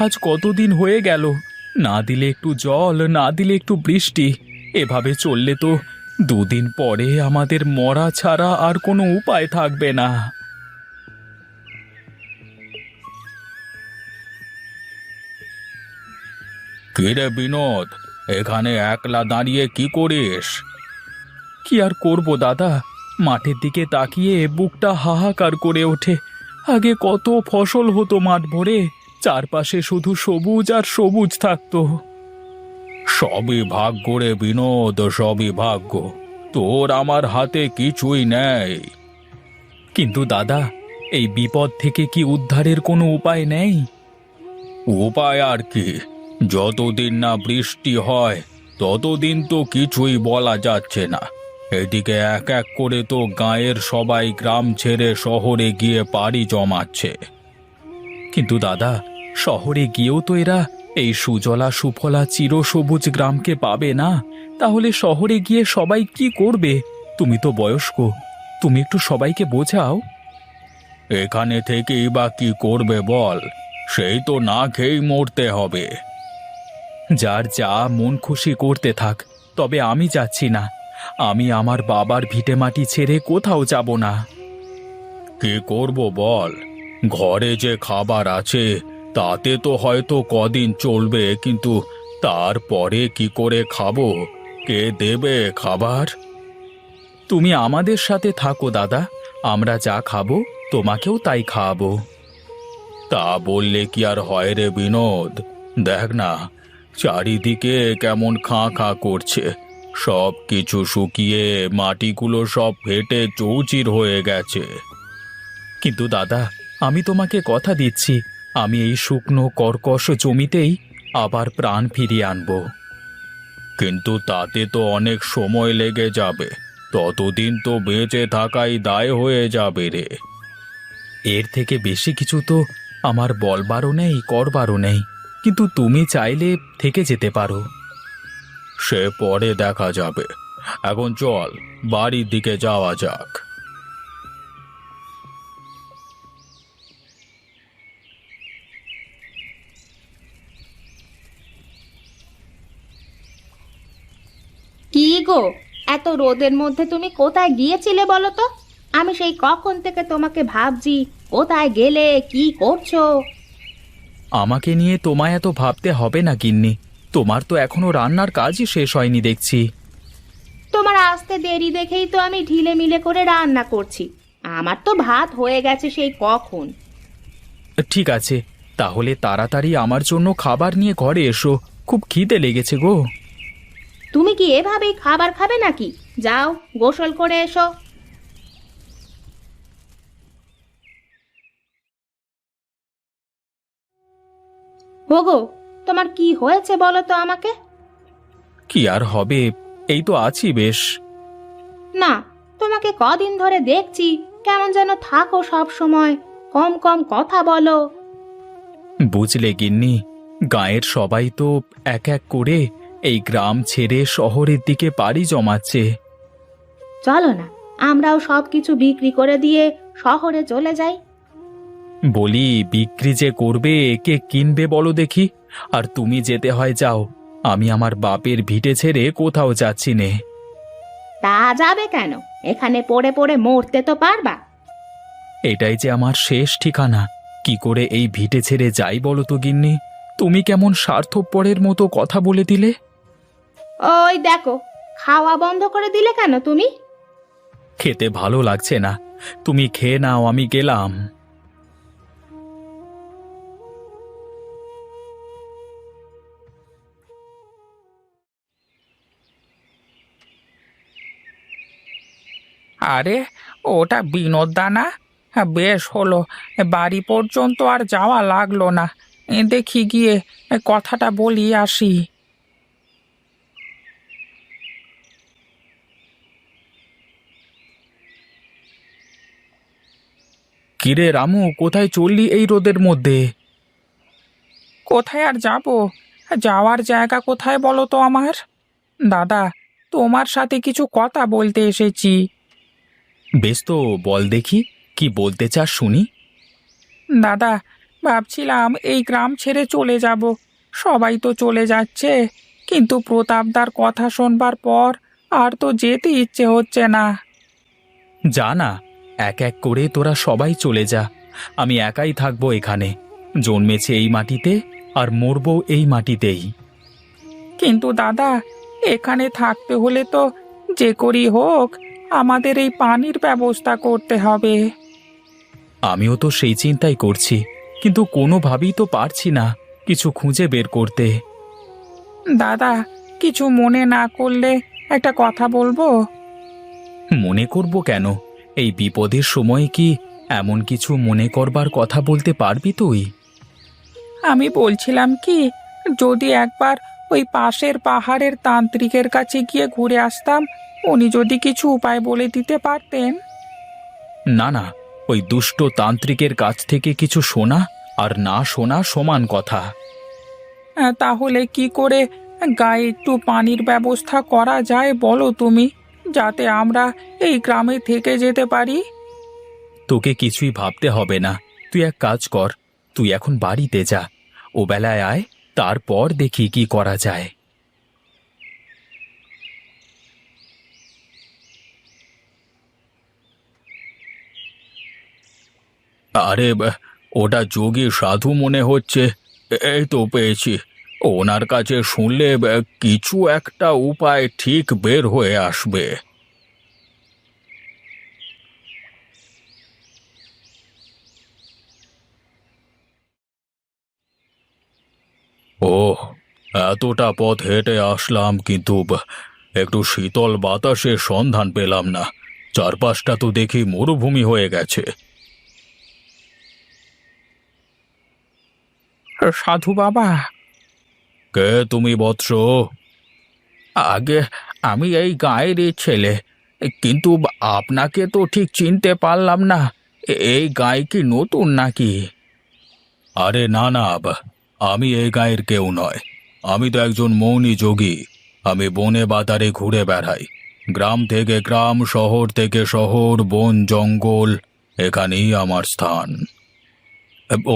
আজ কতদিন হয়ে গেল, না দিলে একটু জল, না দিলে একটু বৃষ্টি। এভাবে চললে তো দুদিন পরে আমাদের মরা ছাড়া আর কোনো উপায় থাকবে না। কিরে বিনোদ, এখানে একলা দাঁড়িয়ে কি করিস? কি আর করব দাদা, মাঠের দিকে তাকিয়ে বুকটা হাহাকার করে ওঠে। আগে কত ফসল হতো মাঠ ভরে, চারপাশে শুধু সবুজ আর সবুজ থাকতো। সবই ভাগ্য রে বিনোদ, সবই ভাগ্য। তোর আমার হাতে কিছুই নেই। কিন্তু দাদা, এই বিপদ থেকে কি উদ্ধারের কোনো উপায় নেই? উপায় আর কি? যতদিন না বৃষ্টি হয় ততদিন তো কিছুই বলা যাচ্ছে না। এদিকে এক এক করে তো গাঁয়ের সবাই গ্রাম ছেড়ে শহরে গিয়ে পাড়ি জমাচ্ছে। কিন্তু দাদা, শহরে গিয়েও তো এরা এই সুজলা সুফলা চিরসবুজ গ্রামকে পাবে না। তাহলে শহরে গিয়ে সবাই কি করবে? তুমি তো বয়স্ক, তুমি একটু সবাইকে বোঝাও। এখানে থেকেই বা কি করবে বল? সেই তো না খেয়েই মরতে হবে। যার যা মন খুশি করতে থাক, তবে আমি যাচ্ছি না। আমি আমার বাবার ভিটেমাটি ছেড়ে কোথাও যাব না। কি করব বল? ঘরে যে খাবার আছে তাতে তো হয়তো কদিন চলবে, কিন্তু তারপরে কি করে খাবো? কে দেবে খাবার? তুমি আমাদের সাথে থাকো দাদা, আমরা যা খাবো তোমাকেও তাই খাওয়াবো। তা বললে কি আর হয় রে বিনোদ? দেখ না, চারিদিকে কেমন খাঁ খাঁ করছে। সব কিছু শুকিয়ে মাটিগুলো সব ফেটে চৌচির হয়ে গেছে। কিন্তু দাদা, আমি তোমাকে কথা দিচ্ছি, আমি এই শুকনো কর্কশ জমিতেই আবার প্রাণ ফিরিয়ে আনবো। কিন্তু তাতে তো অনেক সময় লেগে যাবে। ততদিন তো বেঁচে থাকাই দায় হয়ে যাবে রে। এর থেকে বেশি কিছু তো আমার বলবারও নেই, করবারও নেই। কিন্তু তুমি চাইলে থেকে যেতে পারো। সে পরে দেখা যাবে। এখন চল, বাড়ির দিকে যাওয়া যাক। কি গো, এত রোদের মধ্যে তুমি কোথায় গিয়েছিলে বলো তো? আমি সেই কখন থেকে তোমাকে ভাবছি, কোথায় গেলে, কি করছো? আমাকে নিয়ে তোমায় এত ভাবতে হবে না গিন্নি, তোমার তো এখনো রান্নার কাজই শেষ হয়নি দেখছি। তোমার আসতে দেরি দেখেই তো আমি ঢিলে মিলে করে রান্না করছি। আমার তো ভাত হয়ে গেছে সেই কখন। ঠিক আছে, তাহলে তাড়াতাড়ি আমার জন্য খাবার নিয়ে ঘরে এসো, খুব খিদে লেগেছে গো। তুমি কি এভাবেই খাবার খাবে নাকি? যাও, গোসল করে এসো। ওগো, তোমার কি হয়েছে বলো তো আমাকে। কি আর হবে, এই তো আছি বেশ। না, তোমাকে কদিন ধরে দেখছি কেমন যেন থাকো সব সময়, কম কম কথা বলো। বুঝলে গিন্নি, গাঁয়ের সবাই তো এক এক করে এই গ্রাম ছেড়ে শহরের দিকে পাড়ি জমাচ্ছে। চলো না, আমরাও সবকিছু বিক্রি করে দিয়ে শহরে চলে যাই। বলি, বিক্রি যে করবে কে কিনবে বলো দেখি? আর তুমি যেতে হয় যাও, আমি আমার বাপের ভিটে ছেড়ে কোথাও যাচ্ছি নে। তা যাবে কেন? এখানে পড়ে পড়ে মরতে তো পারবা। এটাই যে আমার শেষ ঠিকানা, কি করে এই ভিটে ছেড়ে যাই বলো তো গিন্নি? তুমি কেমন স্বার্থপরের মতো কথা বলে দিলে। ওই দেখো, খাওয়া বন্ধ করে দিলে কেন তুমি? খেতে ভালো লাগছে না, তুমি খেয়ে নাও, আমি গেলাম। আরে, ওটা বিনোদদা না? হ্যাঁ, বেশ হলো, বাড়ি পর্যন্ত আর যাওয়া লাগলো না। দেখি গিয়ে কথাটা বলি আসি। কিরে রামু, কোথায় চললি এই রোদের মধ্যে? কোথায় আর যাব? যাওয়ার জায়গা কোথায় বলো তো আমার? দাদা, তোমার সাথে কিছু কথা বলতে এসেছি। বেশ তো, বল দেখি কি বলতে চাস শুনি। দাদা, ভাবছিলাম এই গ্রাম ছেড়ে চলে যাব। সবাই তো চলে যাচ্ছে, কিন্তু প্রতাপদার কথা শুনবার পর আর তো যেতে ইচ্ছে হচ্ছে না। যা না, এক এক করে তোরা সবাই চলে যা। আমি একাই থাকবো এখানে। জন্মেছে এই মাটিতে, আর মরবো এই মাটিতেই। কিন্তু দাদা, এখানে থাকতে হলে তো যে করি হোক আমাদের এই পানির ব্যবস্থা করতে হবে। আমিও তো সেই চিন্তাই করছি, কিন্তু কোনোভাবেই তো পারছি না কিছু খুঁজে বের করতে। দাদা, কিছু মনে না করলে একটা কথা বলবো? মনে করব কেন? এই বিপদের সময় কি এমন কিছু মনে করবার কথা বলতে পারবি তুই? আমি বলছিলাম কি, যদি একবার ওই পাশের পাহাড়ের তান্ত্রিকের কাছে গিয়ে ঘুরে আসতাম, উনি যদি কিছু উপায় বলে দিতে পারতেন। না না, ওই দুষ্ট তান্ত্রিকের কাছ থেকে কিছু শোনা আর না শোনা সমান কথা। তাহলে কি করে গায়ে একটু পানির ব্যবস্থা করা যায় বলো তুমি, যাতে আমরা এই গ্রামে থেকে যেতে পারি? তোকে কিছুই ভাবতে হবে না। তুই এক কাজ কর, তুই এখন বাড়িতে যা। ও বেলায় আয়, তারপর দেখি কি করা যায়। আরে ওটা যোগী সাধু মনে হচ্ছে। এই তো পেয়েছি। ওনার কাছে শুনলে কিছু একটা উপায় ঠিক বের হয়ে আসবে। ওহ, এতটা পথ হেঁটে আসলাম, কিন্তু একটু শীতল বাতাসের সন্ধান পেলাম না। চারপাশটা তো দেখি মরুভূমি হয়ে গেছে। সাধু বাবা। কে তুমি বৎস? আগে আমি এই গাঁয়েরই ছেলে, কিন্তু আপনাকে তো ঠিক চিনতে পারলাম না। এই গাঁয়ে কি নতুন নাকি? আরে না না, আমি এই গাঁয়ের কেউ নয়। আমি তো একজন মৌনী যোগী। আমি বনে বাজারে ঘুরে বেড়াই। গ্রাম থেকে গ্রাম, শহর থেকে শহর, বন জঙ্গল, এখানেই আমার স্থান।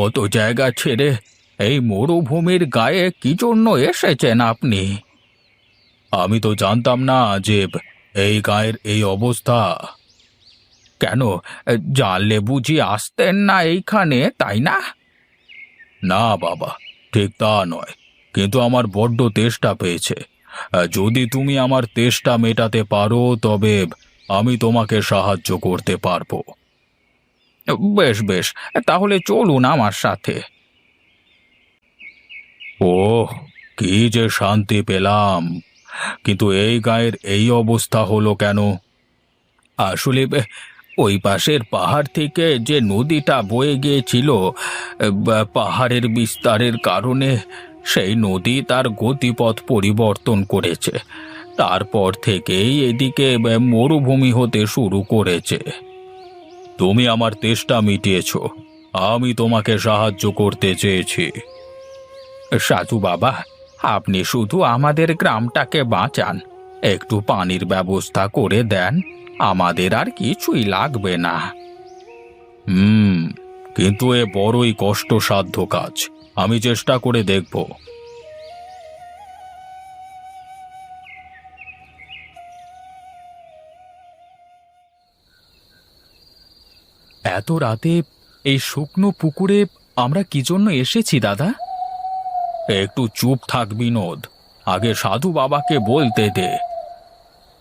অত জায়গা ছেড়ে এই মরুভূমির গায়ে কি জন্য এসেছেন আপনি? আমি তো জানতাম না যে এই গায়ের এই অবস্থা। কেন, জানলে বুঝি আসতেন না এইখানে, তাই না? না বাবা, ঠিক তা নয়, কিন্তু আমার বড্ড তেষ্টা পেয়েছে। যদি তুমি আমার তেষ্টা মেটাতে পারো তবে আমি তোমাকে সাহায্য করতে পারবো। বেশ বেশ, তাহলে চলুন আমার সাথে। ওহ, কি যে শান্তি পেলাম! কিন্তু এই গায়ের এই অবস্থা হলো কেন? আসলে ওই পাশের পাহাড় থেকে যে নদীটা বয়ে গিয়েছিল, পাহাড়ের বিস্তারের কারণে সেই নদী তার গতিপথ পরিবর্তন করেছে। তারপর থেকেই এদিকে মরুভূমি হতে শুরু করেছে। তুমি আমার তেষ্টা মিটিয়েছ, আমি তোমাকে সাহায্য করতে চেয়েছি। সাধু বাবা, আপনি শুধু আমাদের গ্রামটাকে বাঁচান, একটু পানির ব্যবস্থা করে দেন, আমাদের আর কিছুই লাগবে না। কিন্তু এ বড়ই কষ্টসাধ্য কাজ। আমি চেষ্টা করে দেখব। এত রাতে এই শুকনো পুকুরে আমরা কি জন্য এসেছি দাদা? একটু চুপ থাক বিনোদ, আগে সাধু বাবাকে বলতে দে।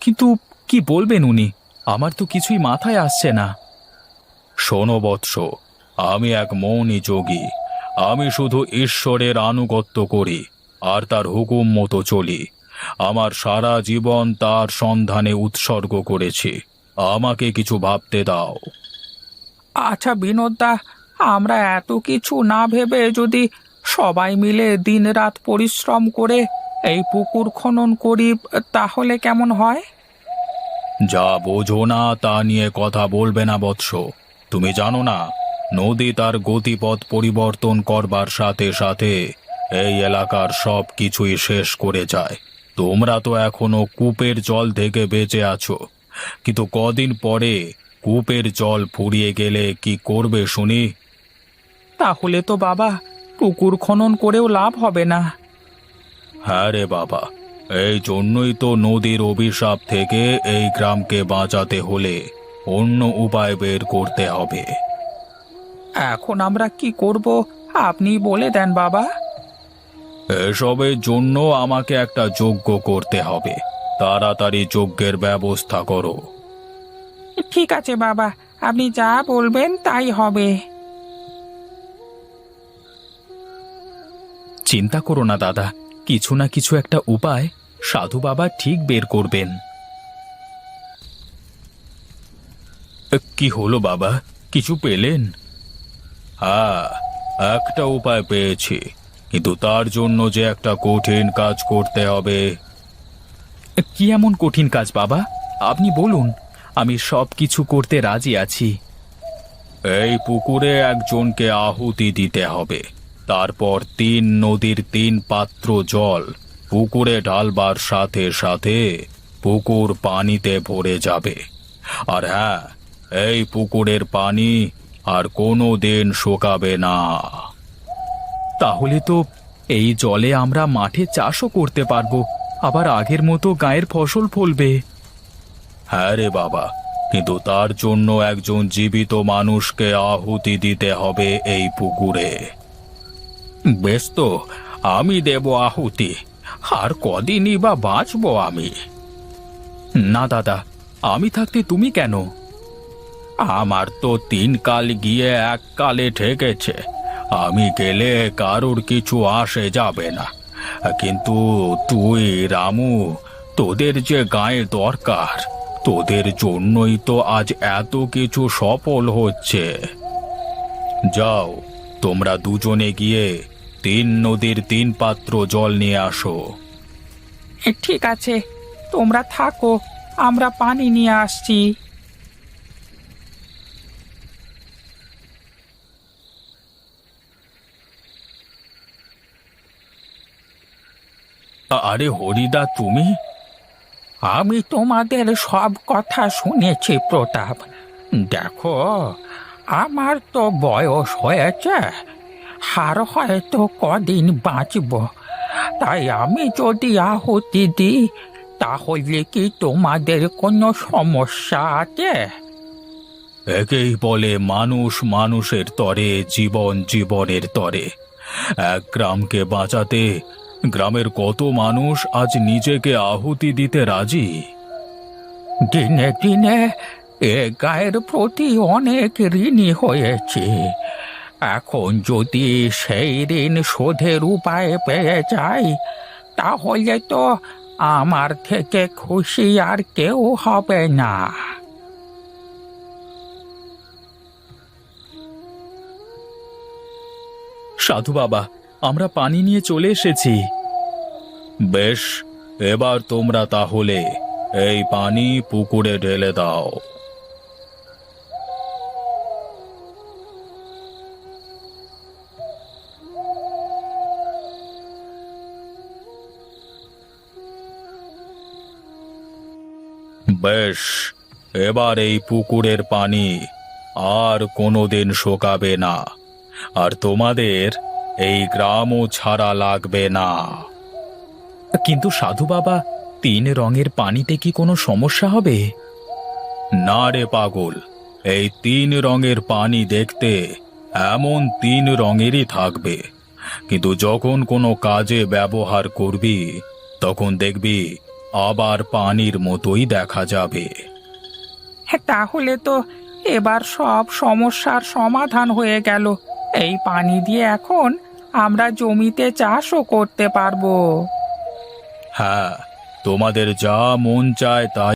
কিন্তু কি বলবেন উনি? আমার তো কিছুই মাথায় আসছে না। শোনো বৎস, আমি এক মৌনী যোগী। আমি শুধু ঈশ্বরের আনুগত্য করি আর তার হুকুম মতো চলি। আমার সারা জীবন তার সন্ধানে উৎসর্গ করেছি। আমাকে কিছু ভাবতে দাও। আচ্ছা বিনোদদা, আমরা এত কিছু না ভেবে যদি সবাই মিলে দিনরাত পরিশ্রম করে এই পুকুর খনন করি, তাহলে কেমন হয়? যা বোঝো না তা নিয়ে কথা বলবে না বৎস। তুমি জানো না, নদী তার গতিপথ পরিবর্তন করবার সাথে সাথে এই এলাকার সব কিছুই শেষ করে যায়। তোমরা তো এখনো কূপের জল থেকে বেঁচে আছো, কিন্তু কদিন পরে কূপের জল ফুরিয়ে গেলে কি করবে শুনি? তাহলে তো বাবা পুকুর খনন করেও লাভ হবে না। হ্যাঁ রে বাবা, এই জন্যই তো নদীর অভিশাপ থেকে এই গ্রামকে বাঁচাতে হলে অন্য উপায় বের করতে হবে। এখন আমরা কি করব আপনি বলে দেন বাবা। এসবের জন্য আমাকে একটা যজ্ঞ করতে হবে। তাড়াতাড়ি যজ্ঞের ব্যবস্থা করো। ঠিক আছে বাবা, আপনি যা বলবেন তাই হবে। চিন্তা করো না দাদা, কিছু না কিছু একটা উপায় সাধু বাবা ঠিক বের করবেন। কি হলো বাবা, কিছু পেলেন? হ্যাঁ, একটা উপায় পেয়েছি, কিন্তু তার জন্য যে একটা কঠিন কাজ করতে হবে। কি এমন কঠিন কাজ বাবা, আপনি বলুন, আমি সব কিছু করতে রাজি আছি। এই পুকুরে একজনকে আহুতি দিতে হবে, তারপর 3 নদীর 3 পাত্র জল পুকুরে ঢালবার সাথে সাথে পুকুর পানিতে ভরে যাবে। আর হ্যাঁ, এই পুকুরের পানি আর কোনো দিন শুকাবে না। তাহলে তো এই জলে আমরা মাঠে চাষও করতে পারবো, আবার আগের মতো গায়ের ফসল ফলবে। হ্যাঁ রে বাবা, কিন্তু তার জন্য একজন জীবিত মানুষকে আহুতি দিতে হবে এই পুকুরে। বেশ, তো আমি দেব আহুতি, আর কদিনই বা বাঁচবো আমি। না দাদা, আমি থাকতে তুমি কেন? আমার তো 3 কাল গিয়ে 1 কালে ঠেকেছে, আমি গেলে কারোর কিছু আসে যাবে না। কিন্তু তুই রামু, তোদের যে গায়ে দরকার, তোদের জন্যই তো আজ এত কিছু সফল হচ্ছে। যাও, তোমরা দুজনে গিয়ে 3 নদীর 3 পাত্র জল নিয়ে আসো। ঠিক আছে, তোমরা থাকো, আমরা পানি নিয়ে আসছি। আরে হরিদা, তুমি? আমি তোমাদের সব কথা শুনেছি প্রতাপ। দেখো, আমার তো বয়স হয়েছে, আর হয়তো কদিন বাঁচব, তাই আমি যদি আহুতি দিই তাহলে কি তোমাদের কোনো সমস্যা আছে? একেই বলে মানুষ মানুষের তরে, জীবন জীবনের তরে। এক গ্রামকে বাঁচাতে গ্রামের কত মানুষ আজ নিজেকে আহুতি দিতে রাজি। দিনে দিনে এ গায়ের প্রতি অনেক ঋণী হয়েছি। এখন যদি সেই ঋণ শোধের উপায় পেয়ে যাই তাহলে তো আমার থেকে খুশি আর কেউ হবে না। সাধু বাবা, আমরা পানি নিয়ে চলে এসেছি। বেশ, এবার তোমরা তাহলে এই পানি পুকুরে ঢেলে দাও। বেশ, এবার এই পুকুরের পানি আর কোনোদিন শুকাবে না, আর তোমাদের এই গ্রামও ছাড়া লাগবে না। কিন্তু সাধু বাবা, 3 রঙের পানিতে কি কোনো সমস্যা হবে? না রে পাগল, এই 3 রঙের পানি দেখতে এমন 3 রঙেরই থাকবে, কিন্তু যখন কোনো কাজে ব্যবহার করবি তখন দেখবি আবার পানির মতোই দেখা যাবে। তাহলে তো এবার সব সমস্যার সমাধান হয়ে গেল। এই পানি দিয়ে এখন আমরা জমিতে চাষও করতে পারবো। হ্যাঁ, তোমাদের যা মন চায় তাই